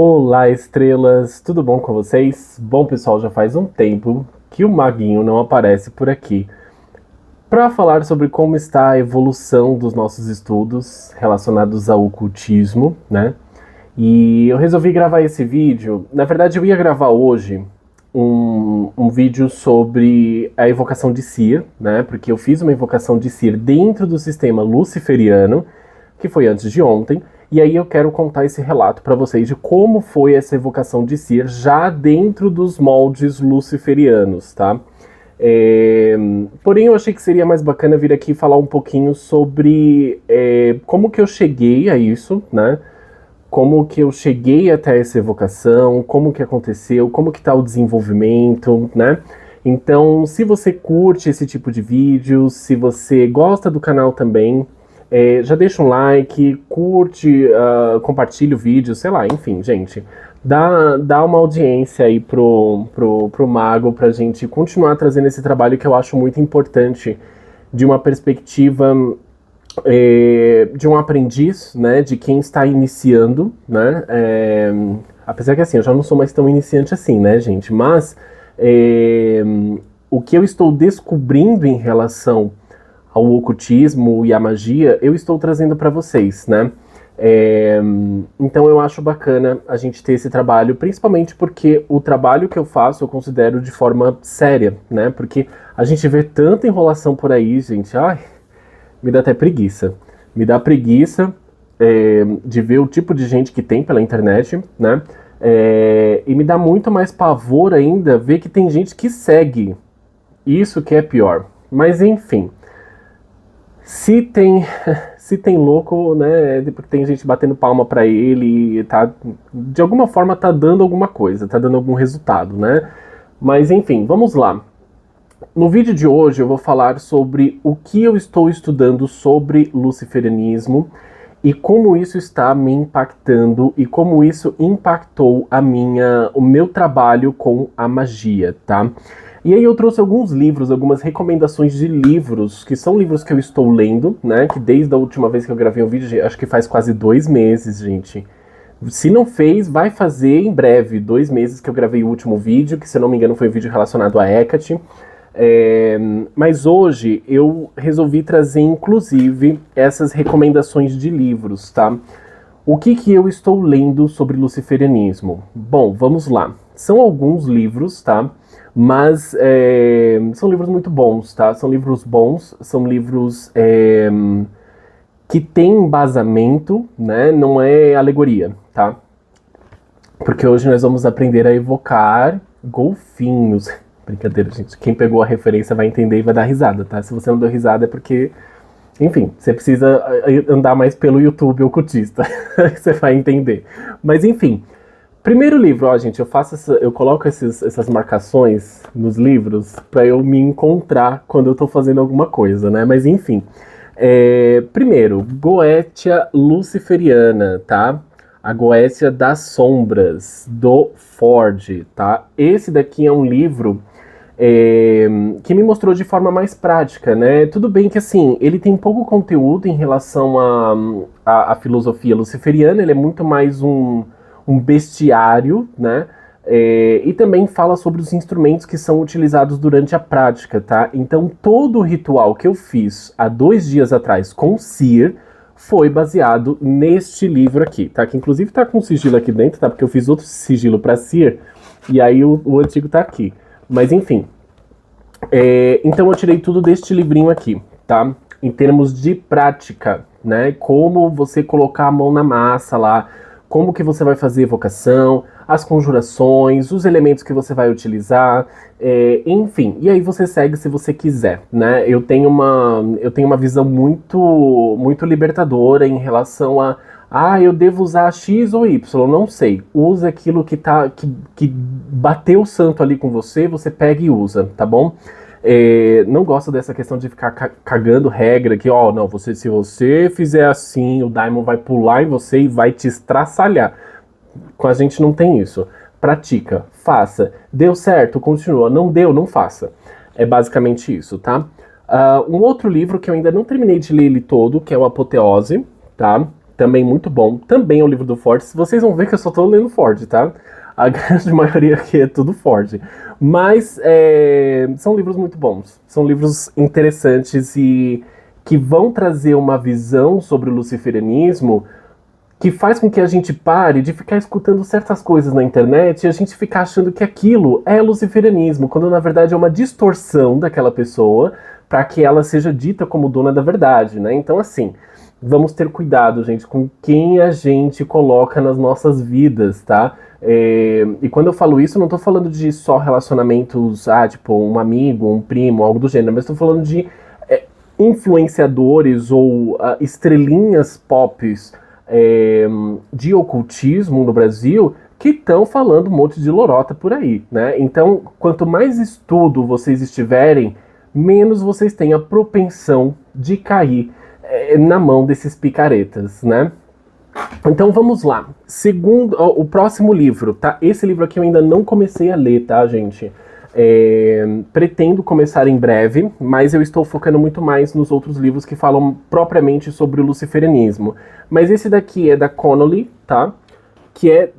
Olá, estrelas! Tudo bom com vocês? Bom, pessoal, já faz um tempo que o Maguinho não aparece por aqui para falar sobre como está a evolução dos nossos estudos relacionados ao ocultismo, né? E eu resolvi gravar esse vídeo. Na verdade, eu ia gravar hoje um vídeo sobre a evocação de Seer, né? Porque eu fiz uma evocação de Seer dentro do sistema luciferiano, que foi antes de ontem. E aí eu quero contar esse relato para vocês de como foi essa evocação de Seer já dentro dos moldes luciferianos, tá? Porém, eu achei que seria mais bacana vir aqui falar um pouquinho sobre como que eu cheguei a isso, né? Como que eu cheguei até essa evocação, como que aconteceu, como que tá o desenvolvimento, né? Então, se você curte esse tipo de vídeo, se você gosta do canal também, já deixa um like, curte, compartilha o vídeo, sei lá, enfim, gente. Dá uma audiência aí pro Mago pra gente continuar trazendo esse trabalho que eu acho muito importante de uma perspectiva de um aprendiz, né, de quem está iniciando, né, apesar que assim, eu já não sou mais tão iniciante assim, né, gente, mas o que eu estou descobrindo em relação ao ocultismo e à magia, eu estou trazendo para vocês, né? Então eu acho bacana a gente ter esse trabalho, principalmente porque o trabalho que eu faço eu considero de forma séria, né? Porque a gente vê tanta enrolação por aí, gente, ai, me dá até preguiça. Me dá preguiça de ver o tipo de gente que tem pela internet, né? E me dá muito mais pavor ainda ver que tem gente que segue. Isso que é pior. Mas enfim. Se tem louco, né, porque tem gente batendo palma pra ele, tá, de alguma forma tá dando alguma coisa, tá dando algum resultado, né? Mas enfim, vamos lá. No vídeo de hoje eu vou falar sobre o que eu estou estudando sobre luciferianismo e como isso está me impactando e como isso impactou o meu trabalho com a magia, tá? E aí eu trouxe alguns livros, algumas recomendações de livros, que são livros que eu estou lendo, né? Que desde a última vez que eu gravei um vídeo, acho que faz quase 2 meses, gente. Se não fez, vai fazer em breve, 2 meses que eu gravei o último vídeo, que se eu não me engano foi um vídeo relacionado a Hecate. Mas hoje eu resolvi trazer, inclusive, essas recomendações de livros, tá? O que eu estou lendo sobre luciferianismo? Bom, vamos lá. São alguns livros, tá? Mas são livros muito bons, tá? São livros bons, são livros que têm embasamento, né? Não é alegoria, tá? Porque hoje nós vamos aprender a evocar golfinhos. Brincadeira, gente. Quem pegou a referência vai entender e vai dar risada, tá? Se você não deu risada é porque, enfim, você precisa andar mais pelo YouTube ocultista. Você vai entender. Mas enfim, primeiro livro, ó, gente, eu coloco essas marcações nos livros para eu me encontrar quando eu tô fazendo alguma coisa, né? Mas enfim. Primeiro, Goetia Luciferiana, tá? A Goécia das Sombras, do Ford, tá? Esse daqui é um livro que me mostrou de forma mais prática, né? Tudo bem que, assim, ele tem pouco conteúdo em relação à filosofia luciferiana, ele é muito mais um bestiário, né? E também fala sobre os instrumentos que são utilizados durante a prática, tá? Então, todo o ritual que eu fiz há 2 dias atrás com Seer foi baseado neste livro aqui, tá? Que inclusive tá com sigilo aqui dentro, tá? Porque eu fiz outro sigilo para Seer, e aí o antigo tá aqui. Mas enfim. Então eu tirei tudo deste livrinho aqui, tá? Em termos de prática, né? Como você colocar a mão na massa lá, como que você vai fazer evocação, as conjurações, os elementos que você vai utilizar, enfim. E aí você segue se você quiser, né? Eu tenho uma visão muito libertadora em relação a eu devo usar X ou Y, não sei. Usa aquilo que bateu o santo ali com você, você pega e usa, tá bom? Não gosto dessa questão de ficar cagando regra que, ó, não, se você fizer assim, o Daimon vai pular em você e vai te estraçalhar. Com a gente não tem isso. Pratica, faça. Deu certo, continua. Não deu, não faça. É basicamente isso, tá? Um outro livro que eu ainda não terminei de ler ele todo, que é o Apoteose, tá? também muito bom. Também é o livro do Ford. Vocês vão ver que eu só tô lendo Ford, tá? A grande maioria aqui é tudo Ford. Mas são livros muito bons. São livros interessantes e que vão trazer uma visão sobre o luciferianismo que faz com que a gente pare de ficar escutando certas coisas na internet e a gente ficar achando que aquilo é luciferianismo, quando na verdade é uma distorção daquela pessoa para que ela seja dita como dona da verdade, né? Então, assim, vamos ter cuidado, gente, com quem a gente coloca nas nossas vidas, tá? E quando eu falo isso, eu não tô falando de só relacionamentos, tipo, um amigo, um primo, algo do gênero, mas tô falando de influenciadores ou estrelinhas pops de ocultismo no Brasil que estão falando um monte de lorota por aí, né? Então, quanto mais estudo vocês estiverem, menos vocês têm a propensão de cair na mão desses picaretas, né? Então vamos lá. Segundo, o próximo livro, tá? Esse livro aqui eu ainda não comecei a ler, tá, gente? Pretendo começar em breve, mas eu estou focando muito mais nos outros livros que falam propriamente sobre o luciferianismo. Mas esse daqui é da Connolly, tá? Que é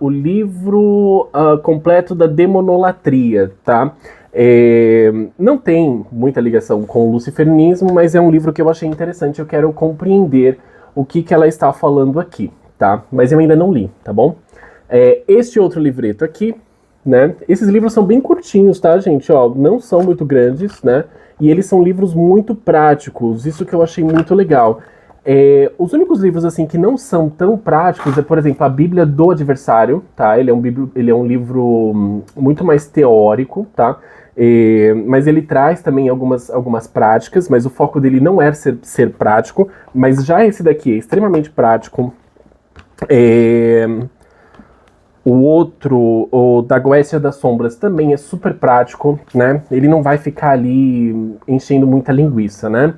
o livro completo da demonolatria, tá? Não tem muita ligação com o luciferianismo, mas é um livro que eu achei interessante, eu quero compreender o que ela está falando aqui, tá? Mas eu ainda não li, tá bom? Este outro livreto aqui, né? Esses livros são bem curtinhos, tá, gente? Ó, não são muito grandes, né? E eles são livros muito práticos, isso que eu achei muito legal. Os únicos livros, assim, que não são tão práticos é, por exemplo, a Bíblia do Adversário, tá? Ele é um livro muito mais teórico, tá? Mas ele traz também algumas práticas, mas o foco dele não é ser prático, mas já esse daqui é extremamente prático. O outro, o da Goécia das Sombras, também é super prático, né? Ele não vai ficar ali enchendo muita linguiça, né?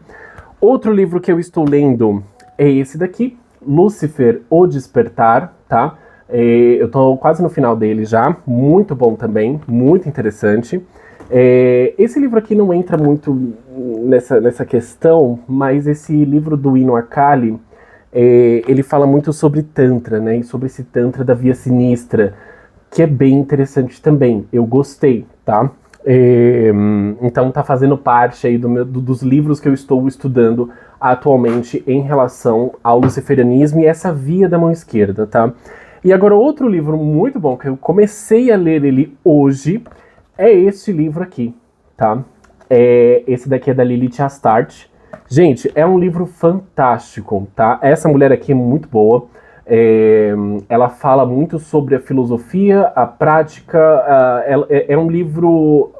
Outro livro que eu estou lendo é esse daqui, Lúcifer, O Despertar, tá? Eu tô quase no final dele já, muito bom também, muito interessante. Esse livro aqui não entra muito nessa questão, mas esse livro do Ino Akali, ele fala muito sobre Tantra, né? E sobre esse Tantra da Via Sinistra, que é bem interessante também. Eu gostei, tá? Então tá fazendo parte aí dos livros que eu estou estudando atualmente em relação ao luciferianismo e essa via da mão esquerda, tá? E agora outro livro muito bom, que eu comecei a ler ele hoje, é este livro aqui, tá? Esse daqui é da Lilith Astarte. Gente, é um livro fantástico, tá? Essa mulher aqui é muito boa. Ela fala muito sobre a filosofia, a prática. É um livro...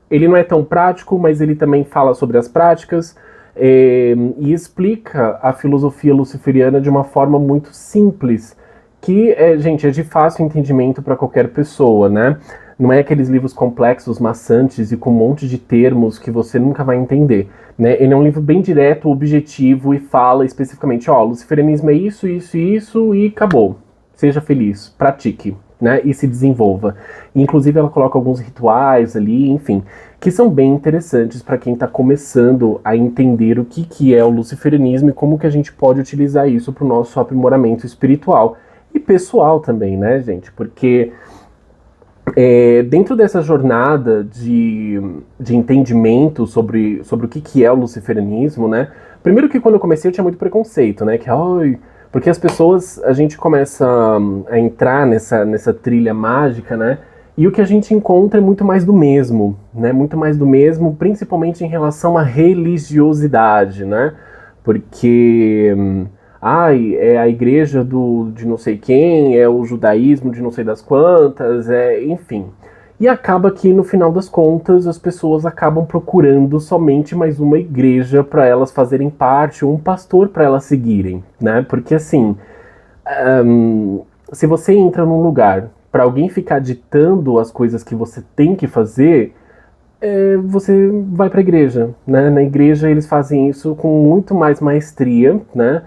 ele não é tão prático, mas ele também fala sobre as práticas e explica a filosofia luciferiana de uma forma muito simples, que, gente, é de fácil entendimento para qualquer pessoa, né? Não é aqueles livros complexos, maçantes e com um monte de termos que você nunca vai entender, né? Ele é um livro bem direto, objetivo e fala especificamente, luciferianismo é isso, isso e isso e acabou. Seja feliz, pratique, né? E se desenvolva. E, inclusive ela coloca alguns rituais ali, enfim, que são bem interessantes para quem está começando a entender o que é o luciferianismo e como que a gente pode utilizar isso para o nosso aprimoramento espiritual e pessoal também, né, gente? Porque dentro dessa jornada de entendimento sobre o que é o luciferianismo, né? Primeiro que quando eu comecei eu tinha muito preconceito, né? Porque as pessoas, a gente começa a entrar nessa trilha mágica, né? E o que a gente encontra é muito mais do mesmo, né? Muito mais do mesmo, principalmente em relação à religiosidade, né? Porque... é a igreja de não sei quem, é o judaísmo de não sei das quantas, enfim. E acaba que, no final das contas, as pessoas acabam procurando somente mais uma igreja para elas fazerem parte, ou um pastor para elas seguirem, né? Porque, assim, se você entra num lugar para alguém ficar ditando as coisas que você tem que fazer, você vai para a igreja, né? Na igreja eles fazem isso com muito mais maestria, né?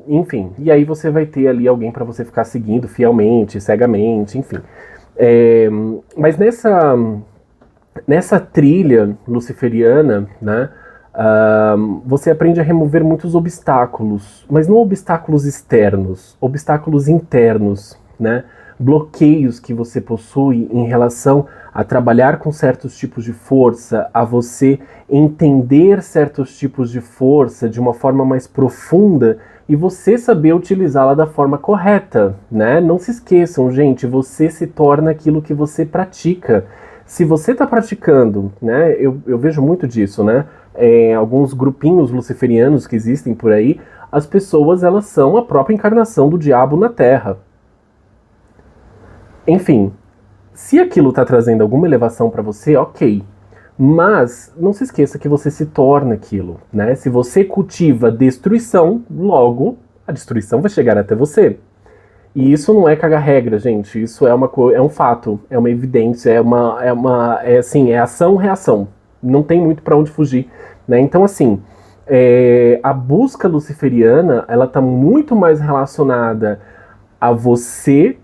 Enfim, e aí você vai ter ali alguém para você ficar seguindo fielmente, cegamente, enfim. Mas nessa trilha luciferiana, né, Você aprende a remover muitos obstáculos, mas não obstáculos externos, obstáculos internos, né? Bloqueios que você possui em relação a trabalhar com certos tipos de força, a você entender certos tipos de força de uma forma mais profunda e você saber utilizá-la da forma correta, né? Não se esqueçam, gente, você se torna aquilo que você pratica. Se você está praticando, né? Eu vejo muito disso, né? Alguns grupinhos luciferianos que existem por aí, as pessoas elas são a própria encarnação do diabo na Terra. Enfim, se aquilo está trazendo alguma elevação para você, ok. Mas não se esqueça que você se torna aquilo, né? Se você cultiva destruição, logo a destruição vai chegar até você. E isso não é cagar regra, gente. Isso é um fato, é uma evidência, é ação-reação. Não tem muito para onde fugir, né? Então, assim, a busca luciferiana, ela tá muito mais relacionada a você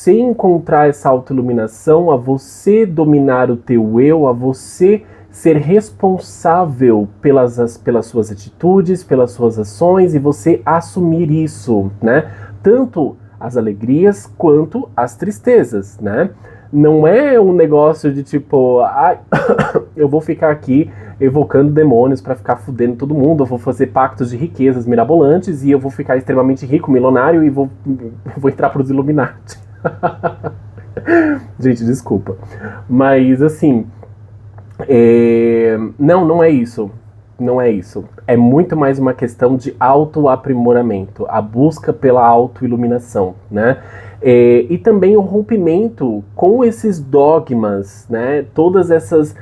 encontrar essa autoiluminação, a você dominar o teu eu, a você ser responsável pelas suas atitudes, pelas suas ações e você assumir isso, né? Tanto as alegrias quanto as tristezas, né? Não é um negócio de tipo, eu vou ficar aqui evocando demônios para ficar fudendo todo mundo, eu vou fazer pactos de riquezas mirabolantes e eu vou ficar extremamente rico, milionário e vou entrar pros Illuminati. Gente, desculpa. Mas assim, não é isso. Não é isso. É muito mais uma questão de autoaprimoramento, a busca pela autoiluminação, né? E também o rompimento com esses dogmas, né? Todas essas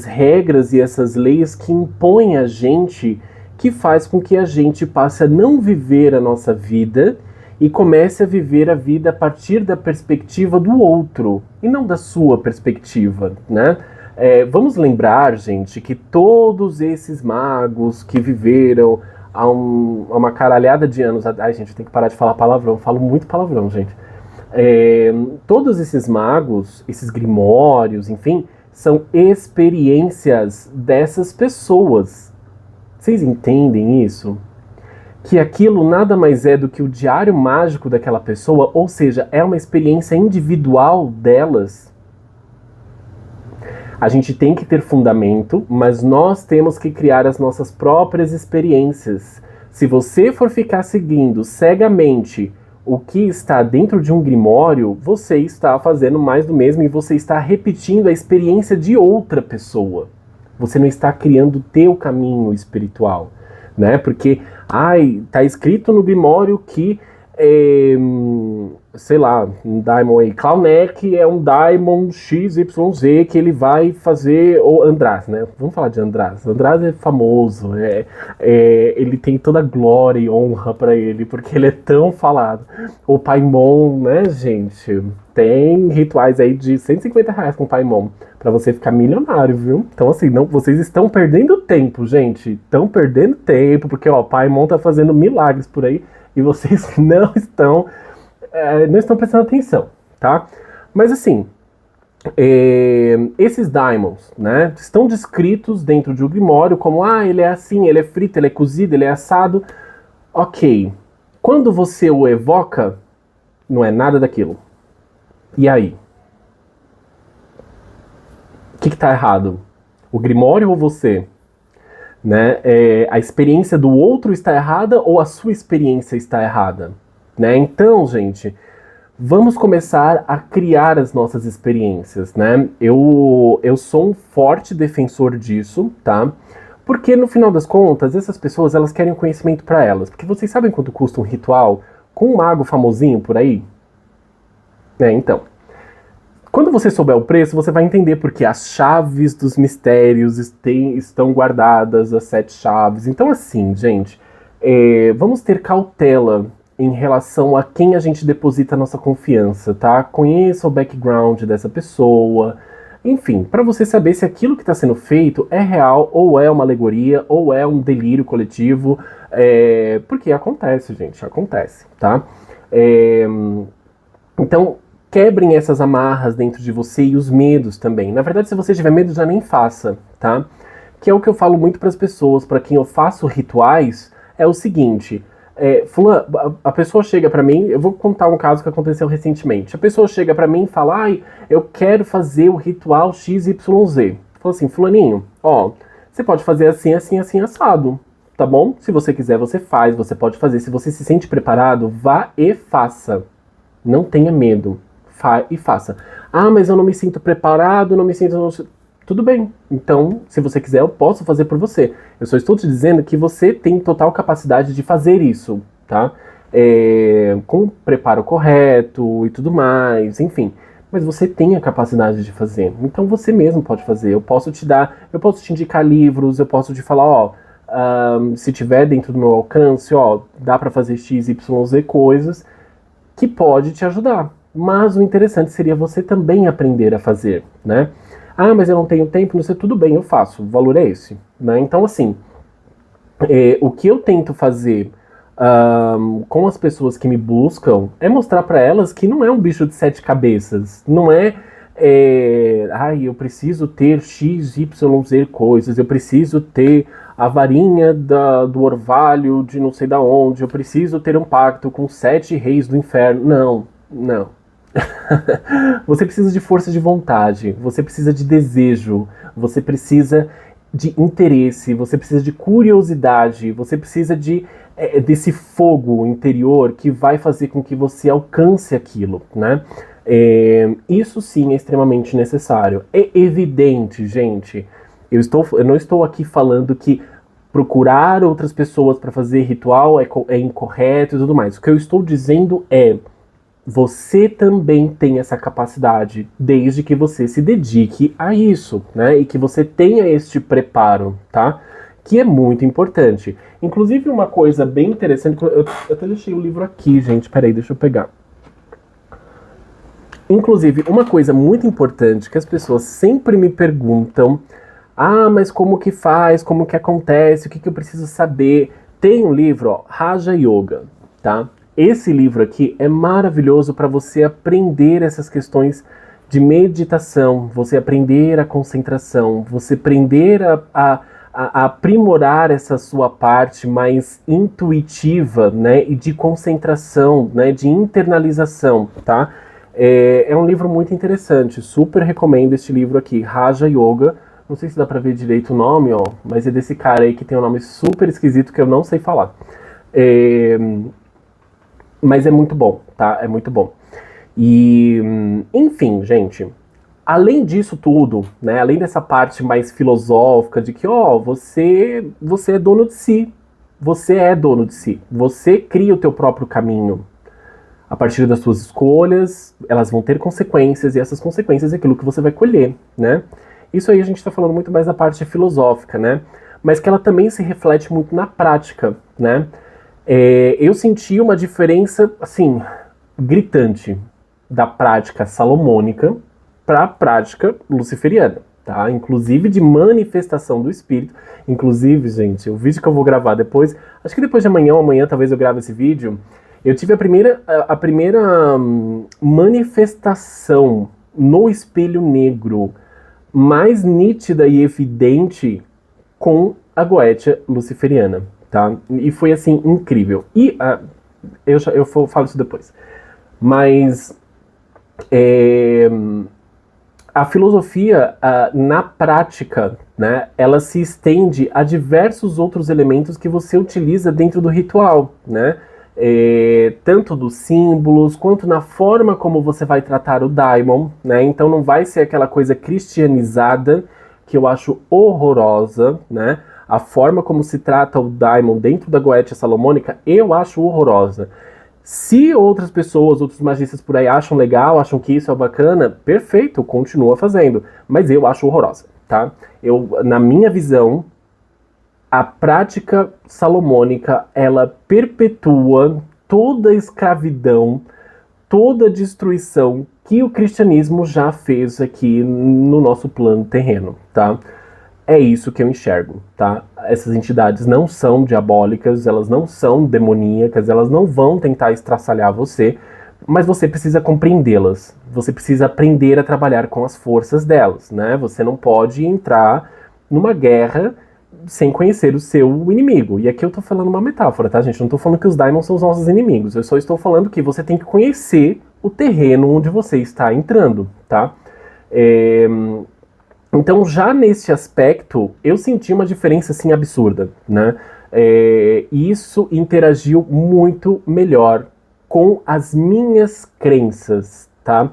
regras e essas leis que impõem a gente, que faz com que a gente passe a não viver a nossa vida e comece a viver a vida a partir da perspectiva do outro e não da sua perspectiva, né? Vamos lembrar, gente, que todos esses magos que viveram há uma caralhada de anos... Ai, gente, eu tenho que parar de falar palavrão. Eu falo muito palavrão, gente. Todos esses magos, esses grimórios, enfim, são experiências dessas pessoas. Vocês entendem isso? Que aquilo nada mais é do que o diário mágico daquela pessoa, ou seja, é uma experiência individual delas. A gente tem que ter fundamento, mas nós temos que criar as nossas próprias experiências. Se você for ficar seguindo cegamente o que está dentro de um grimório, você está fazendo mais do mesmo e você está repetindo a experiência de outra pessoa. Você não está criando o teu caminho espiritual, né? Porque, tá escrito no grimório que sei lá, um Daimon aí, Clownneck é um Daimon XYZ que ele vai fazer, ou András, né? Vamos falar de András. András é famoso, ele tem toda a glória e honra pra ele, porque ele é tão falado. O Paimon, né, gente? Tem rituais aí de R$ 150 com o Paimon, pra você ficar milionário, viu? Então, assim, não, vocês estão perdendo tempo, gente. Estão perdendo tempo, porque, ó, o Paimon tá fazendo milagres por aí, e vocês não estão prestando atenção, tá? Mas assim, esses daimons, né, estão descritos dentro de um grimório como, ele é assim, ele é frito, ele é cozido, ele é assado. Ok. Quando você o evoca, não é nada daquilo. E aí? O que tá errado? O grimório ou você? Né? A experiência do outro está errada ou a sua experiência está errada? Né? Então, gente, vamos começar a criar as nossas experiências, né? Eu sou um forte defensor disso, tá? Porque no final das contas, essas pessoas elas querem conhecimento para elas. Porque vocês sabem quanto custa um ritual com um mago famosinho por aí? Então, quando você souber o preço, você vai entender porque as chaves dos mistérios estão guardadas, as 7 chaves. Então, assim, gente, vamos ter cautela em relação a quem a gente deposita a nossa confiança, tá? Conheça o background dessa pessoa. Enfim, para você saber se aquilo que está sendo feito é real, ou é uma alegoria, ou é um delírio coletivo. Porque acontece, gente, acontece, tá? Então, quebrem essas amarras dentro de você e os medos também. Na verdade, se você tiver medo, já nem faça, tá? que é o que eu falo muito para as pessoas, para quem eu faço rituais, é o seguinte, a pessoa chega para mim, eu vou contar um caso que aconteceu recentemente, a pessoa chega para mim e fala, ai, eu quero fazer o ritual XYZ. Fala assim, fulaninho, ó, você pode fazer assim, assim, assim, assado, tá bom? Se você quiser, você faz, você pode fazer, se você se sente preparado, vá e faça. Não tenha medo, e faça. Ah, mas eu não me sinto preparado, não me sinto... Tudo bem, então, se você quiser, eu posso fazer por você. Eu só estou te dizendo que você tem total capacidade de fazer isso, tá? Com o preparo correto e tudo mais, enfim. Mas você tem a capacidade de fazer. Então você mesmo pode fazer. Eu posso te indicar livros, eu posso te falar, ó, se tiver dentro do meu alcance, ó, dá pra fazer X, Y, Z coisas que pode te ajudar. Mas o interessante seria você também aprender a fazer, né? Ah, mas eu não tenho tempo, não sei, tudo bem, eu faço, o valor é esse, né? Então, assim, o que eu tento fazer com as pessoas que me buscam é mostrar para elas que não é um bicho de 7 cabeças, não ai, eu preciso ter X, Y, Z coisas, eu preciso ter a varinha do orvalho de não sei da onde, eu preciso ter um pacto com 7 reis do inferno. Não, não. Você precisa de força de vontade, você precisa de desejo, você precisa de interesse, você precisa de curiosidade, você precisa desse fogo interior que vai fazer com que você alcance aquilo, né? Isso sim é extremamente necessário. É evidente, gente. Eu não estou aqui falando que procurar outras pessoas para fazer ritual é incorreto e tudo mais. O que eu estou dizendo é: você também tem essa capacidade, desde que você se dedique a isso, né? E que você tenha este preparo, tá? Que é muito importante. Inclusive, uma coisa bem interessante, eu até deixei o livro aqui, gente, peraí, deixa eu pegar. Inclusive, uma coisa muito importante que as pessoas sempre me perguntam, ah, mas como que faz, como que acontece, o que eu preciso saber? Tem um livro, ó, Raja Yoga, tá? Esse livro aqui é maravilhoso para você aprender essas questões de meditação, você aprender a concentração, você aprender a aprimorar essa sua parte mais intuitiva, né, e de concentração, né, de internalização, tá? É um livro muito interessante, super recomendo este livro aqui, Raja Yoga. Não sei se dá pra ver direito o nome, ó, mas é desse cara aí que tem um nome super esquisito que eu não sei falar. Mas é muito bom, tá? É muito bom. E, enfim, gente, além disso tudo, né, além dessa parte mais filosófica de que, ó, você é dono de si. Você é dono de si. Você cria o teu próprio caminho. A partir das suas escolhas, elas vão ter consequências, e essas consequências é aquilo que você vai colher, né? Isso aí a gente está falando muito mais da parte filosófica, né? Mas que ela também se reflete muito na prática, né? Eu senti uma diferença, assim, gritante da prática salomônica para a prática luciferiana, tá? Inclusive de manifestação do espírito. Inclusive, gente, o vídeo que eu vou gravar depois, acho que depois de amanhã ou amanhã talvez eu grave esse vídeo, eu tive a primeira manifestação no espelho negro mais nítida e evidente com a Goetia luciferiana, tá? E foi, assim, incrível. E eu falo isso depois. Mas a filosofia, na prática, né, ela se estende a diversos outros elementos que você utiliza dentro do ritual, né? Tanto dos símbolos, quanto na forma como você vai tratar o daimon, né? Então não vai ser aquela coisa cristianizada, que eu acho horrorosa, né? A forma como se trata o daimon dentro da Goetia salomônica, eu acho horrorosa. Se outras pessoas, outros magistas por aí acham legal, acham que isso é bacana, perfeito, continua fazendo. Mas eu acho horrorosa, tá? Na minha visão, a prática salomônica, ela perpetua toda a escravidão, toda a destruição que o cristianismo já fez aqui no nosso plano terreno, tá? É isso que eu enxergo, tá? Essas entidades não são diabólicas, elas não são demoníacas, elas não vão tentar estraçalhar você, mas você precisa compreendê-las. Você precisa aprender a trabalhar com as forças delas, né? Você não pode entrar numa guerra sem conhecer o seu inimigo. E aqui eu tô falando uma metáfora, tá, gente? Não tô falando que os Daimons são os nossos inimigos. Eu só estou falando que você tem que conhecer o terreno onde você está entrando, tá? Então, já nesse aspecto, eu senti uma diferença, assim, absurda, né? Isso interagiu muito melhor com as minhas crenças, tá?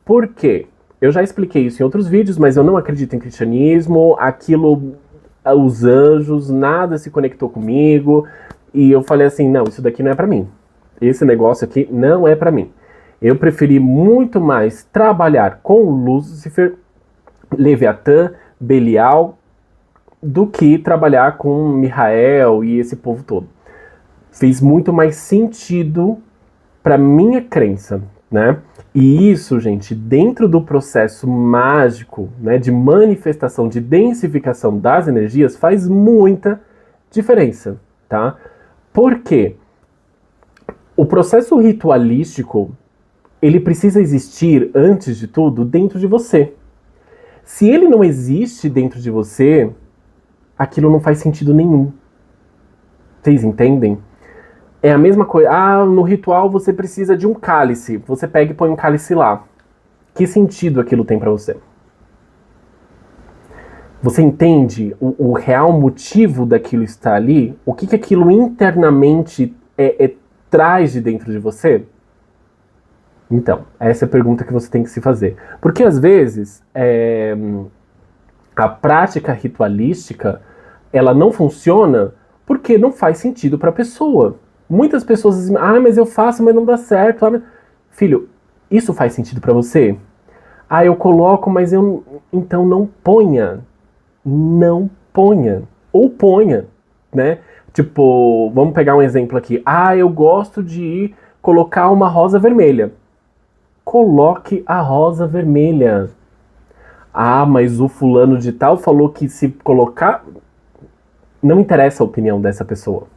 Por quê? Eu já expliquei isso em outros vídeos, mas eu não acredito em cristianismo, aquilo, os anjos, nada se conectou comigo, e eu falei assim, não, isso daqui não é pra mim. Esse negócio aqui não é pra mim. Eu preferi muito mais trabalhar com Lúcifer, Leviatã, Belial, do que trabalhar com Mihael e esse povo todo. Fez muito mais sentido pra minha crença, né? E isso, gente, dentro do processo mágico, né, de manifestação, de densificação das energias, faz muita diferença, tá? Por quê? O processo ritualístico, ele precisa existir, antes de tudo, dentro de você. Se ele não existe dentro de você, aquilo não faz sentido nenhum. Vocês entendem? É a mesma coisa. Ah, no ritual você precisa de um cálice. Você pega e põe um cálice lá. Que sentido aquilo tem pra você? Você entende o real motivo daquilo estar ali? O que aquilo internamente traz de dentro de você? Então, essa é a pergunta que você tem que se fazer. Porque às vezes a prática ritualística ela não funciona porque não faz sentido para a pessoa. Muitas pessoas dizem, mas eu faço, mas não dá certo. Filho, isso faz sentido para você? Eu coloco, mas eu... Então não ponha. Não ponha. Ou ponha, né? Tipo, vamos pegar um exemplo aqui. Eu gosto de colocar uma rosa vermelha. Coloque a rosa vermelha. Mas o fulano de tal falou que se colocar... Não interessa a opinião dessa pessoa.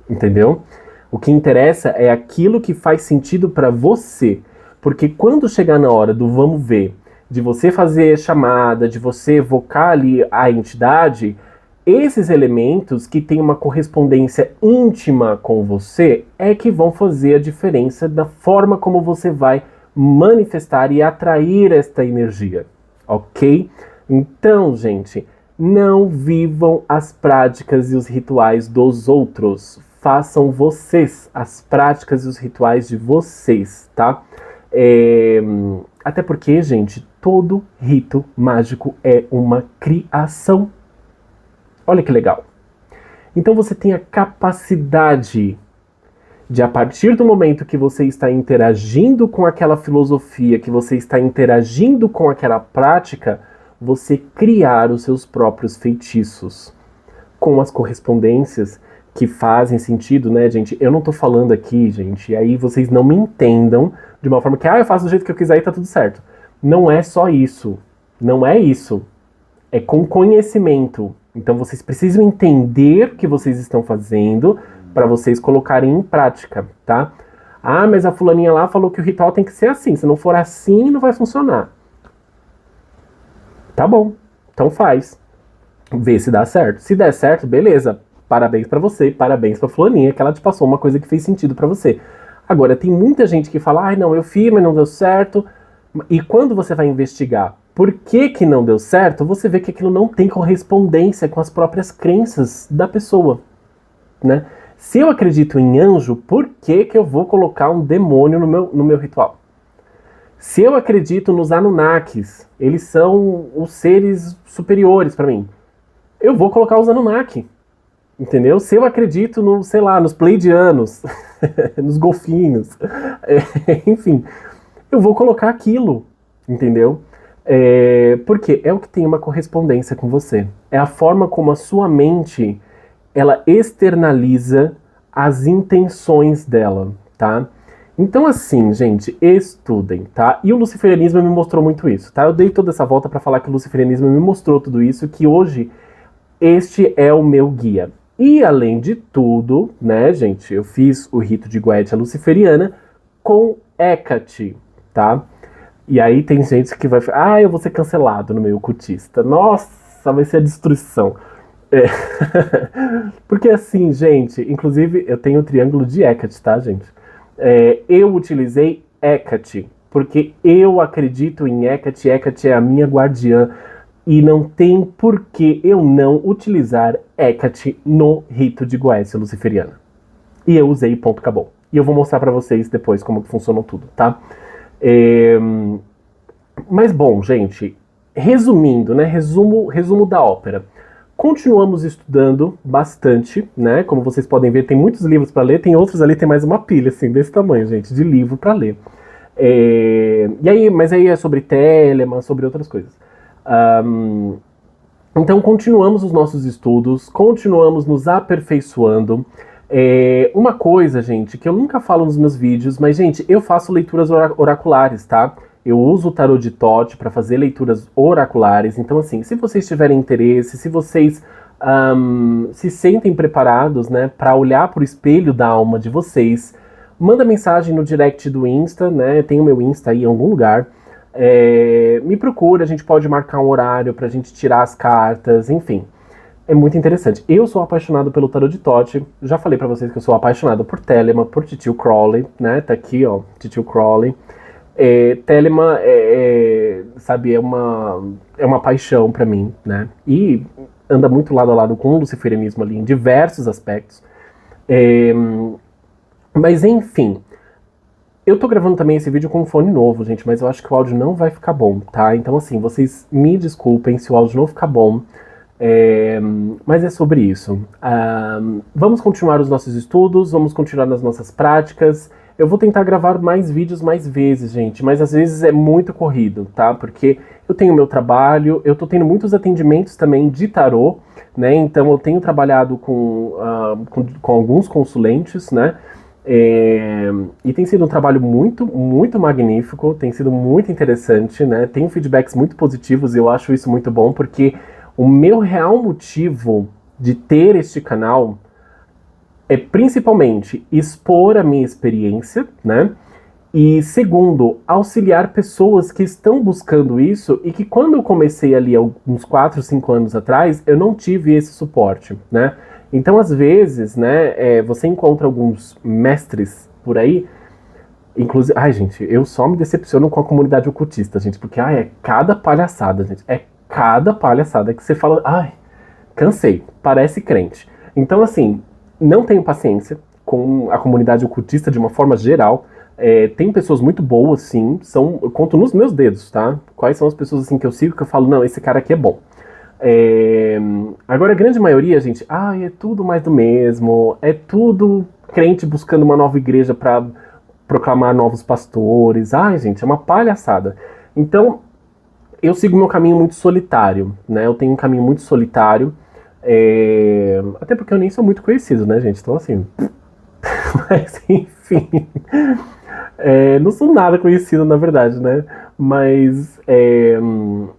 Entendeu? O que interessa é aquilo que faz sentido para você. Porque quando chegar na hora do vamos ver, de você fazer chamada, de você evocar ali a entidade, esses elementos que têm uma correspondência íntima com você é que vão fazer a diferença da forma como você vai manifestar e atrair esta energia, ok? Então, gente, não vivam as práticas e os rituais dos outros. Façam vocês as práticas e os rituais de vocês, tá? Até porque, gente, todo rito mágico é uma criação. Olha que legal. Então você tem a capacidade de, a partir do momento que você está interagindo com aquela filosofia, que você está interagindo com aquela prática, você criar os seus próprios feitiços com as correspondências que fazem sentido, né, gente? Eu não tô falando aqui, gente, e aí vocês não me entendam de uma forma que, eu faço do jeito que eu quiser e tá tudo certo. Não é só isso. Não é isso. É com conhecimento. Então vocês precisam entender o que vocês estão fazendo para vocês colocarem em prática, tá? Mas a fulaninha lá falou que o ritual tem que ser assim. Se não for assim, não vai funcionar. Tá bom. Então faz. Vê se dá certo. Se der certo, beleza. Parabéns pra você, parabéns pra fulaninha, que ela te passou uma coisa que fez sentido pra você. Agora, tem muita gente que fala, não, eu fiz, mas não deu certo. E quando você vai investigar por que não deu certo, você vê que aquilo não tem correspondência com as próprias crenças da pessoa, né? Se eu acredito em anjo, por que eu vou colocar um demônio no meu ritual? Se eu acredito nos Anunnakis, eles são os seres superiores pra mim, eu vou colocar os Anunnaki. Entendeu? Se eu acredito nos pleidianos, nos golfinhos, enfim, eu vou colocar aquilo, entendeu? Porque é o que tem uma correspondência com você. É a forma como a sua mente, ela externaliza as intenções dela, tá? Então assim, gente, estudem, tá? E o luciferianismo me mostrou muito isso, tá? Eu dei toda essa volta para falar que o luciferianismo me mostrou tudo isso, que hoje este é o meu guia. E além de tudo, né, gente, eu fiz o rito de Goetia luciferiana com Hecate, tá? E aí tem gente que vai falar, eu vou ser cancelado no meio cultista. Nossa, vai ser a destruição. É. Porque assim, gente, inclusive eu tenho o triângulo de Hecate, tá, gente? Eu utilizei Hecate, porque eu acredito em Hecate, Hecate é a minha guardiã, e não tem por que eu não utilizar Hecate no rito de Goécia luciferiana. E eu usei, ponto, acabou. E eu vou mostrar pra vocês depois como que funcionou tudo, tá? Mas bom, gente, resumindo, né? Resumo da ópera. Continuamos estudando bastante, né? Como vocês podem ver, tem muitos livros para ler, tem outros ali, tem mais uma pilha, assim, desse tamanho, gente, de livro para ler. Mas aí é sobre Telema, sobre outras coisas. Então, continuamos os nossos estudos, continuamos nos aperfeiçoando. Uma coisa, gente, que eu nunca falo nos meus vídeos, mas, gente, eu faço leituras oraculares, tá? Eu uso o tarô de Thoth para fazer leituras oraculares. Então, assim, se vocês tiverem interesse, se vocês se sentem preparados, né, para olhar para o espelho da alma de vocês, manda mensagem no direct do Insta, né? Tem o meu Insta aí em algum lugar. Me procura, a gente pode marcar um horário pra gente tirar as cartas, enfim. É muito interessante. Eu sou apaixonado pelo tarô de Thoth. Já falei pra vocês que eu sou apaixonado por Telema, por Titio Crowley, né? Tá aqui, ó, Titio Crowley. Telema sabe, é uma paixão pra mim, né? E anda muito lado a lado com o luciferianismo ali, em diversos aspectos. Mas enfim, eu tô gravando também esse vídeo com um fone novo, gente, mas eu acho que o áudio não vai ficar bom, tá? Então assim, vocês me desculpem se o áudio não ficar bom, mas é sobre isso. Vamos continuar os nossos estudos, vamos continuar nas nossas práticas. Eu vou tentar gravar mais vídeos mais vezes, gente, mas às vezes é muito corrido, tá? Porque eu tenho meu trabalho, eu tô tendo muitos atendimentos também de tarô, né? Então eu tenho trabalhado com alguns consulentes, né? E tem sido um trabalho muito, muito magnífico, tem sido muito interessante, né? Tenho feedbacks muito positivos e eu acho isso muito bom, porque o meu real motivo de ter este canal é principalmente expor a minha experiência, né? E segundo, auxiliar pessoas que estão buscando isso e que quando eu comecei ali uns 4, 5 anos atrás, eu não tive esse suporte, né? Então, às vezes, né, você encontra alguns mestres por aí, inclusive... Ai, gente, eu só me decepciono com a comunidade ocultista, gente, porque, é cada palhaçada, gente. É cada palhaçada que você fala, cansei, parece crente. Então, assim, não tenho paciência com a comunidade ocultista de uma forma geral. Tem pessoas muito boas, sim, eu conto nos meus dedos, tá? Quais são as pessoas, assim, que eu sigo que eu falo, não, esse cara aqui é bom. Agora a grande maioria, gente, é tudo mais do mesmo, é tudo crente buscando uma nova igreja para proclamar novos pastores. Gente, é uma palhaçada. Então, eu sigo meu caminho muito solitário, né? Eu tenho um caminho muito solitário, até porque eu nem sou muito conhecido, né, gente? Então, assim, mas enfim, não sou nada conhecido, na verdade, né? Mas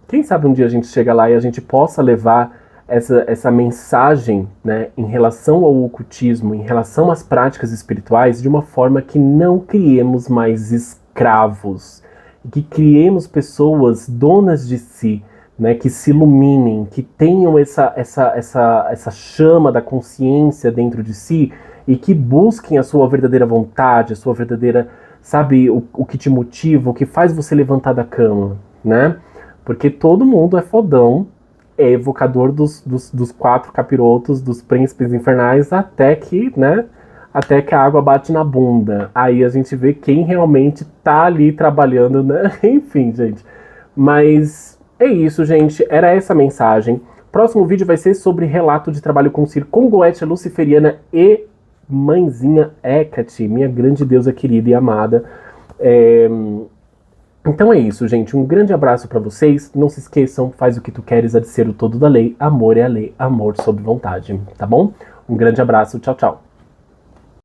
quem sabe um dia a gente chega lá e a gente possa levar essa mensagem, né, em relação ao ocultismo, em relação às práticas espirituais, de uma forma que não criemos mais escravos, que criemos pessoas donas de si, né, que se iluminem, que tenham essa chama da consciência dentro de si e que busquem a sua verdadeira vontade, a sua verdadeira, sabe, o que te motiva, o que faz você levantar da cama, né? Porque todo mundo é fodão, é evocador dos 4 capirotos, dos príncipes infernais, até que, né, até que a água bate na bunda. Aí a gente vê quem realmente tá ali trabalhando, né? Enfim, gente. Mas é isso, gente. Era essa a mensagem. Próximo vídeo vai ser sobre relato de trabalho com Cir, com Goétia luciferiana e mãezinha Hecate, minha grande deusa querida e amada. Então é isso, gente. Um grande abraço pra vocês. Não se esqueçam, faz o que tu queres, a de ser o todo da lei. Amor é a lei, amor sob vontade, tá bom? Um grande abraço, tchau, tchau.